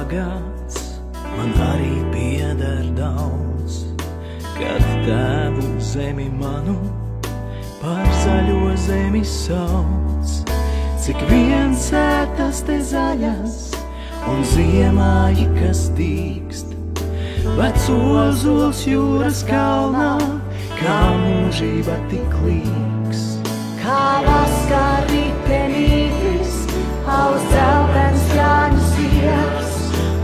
bagāts, man arī pieder daudz. Kad tēvu zemi manu par zaļo zemi sauc, cik vien sētas te zaļas un ziemāji, kas tīkst. Vecozols jūras kalnā, kā mūžība tik līks. Kā vaskā ritenītis, aus dzeltens jāņu stiebs,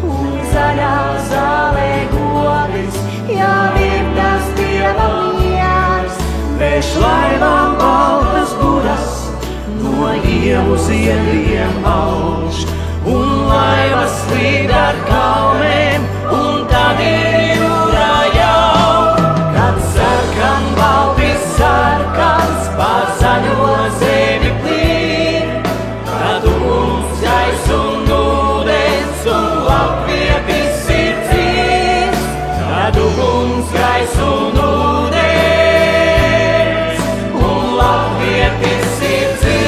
un zaļā zālē godis, jau ir tas Dieva miers. Vējš laivām baltas buras, no ievu ziediem auž, un laivas slīd ar kalniem, un tad ir jūrā jau. Kad sarkan balti sarkans pār zaļo zemi plīd, kad uguns, gaiss un ūdens un latvietis ir dzīvs, kad uguns, gaiss un ūdens un latvietis ir dzīvs.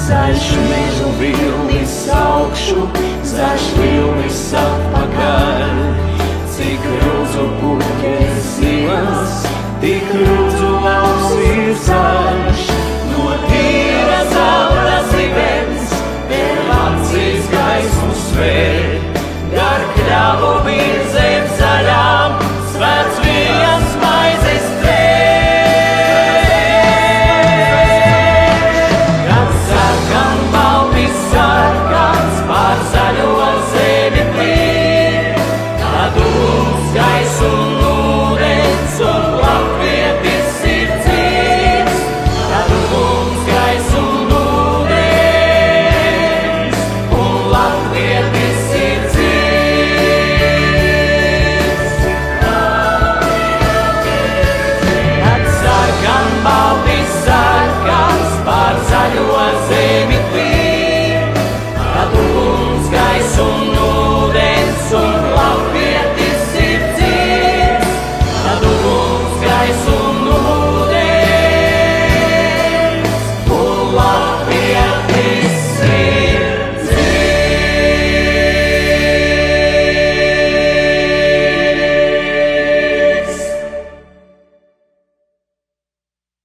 Zaļš mežu vilnis augšu, zaļš vilnis atpakaļ. Cik rudzu puķes zilas, tik rudzu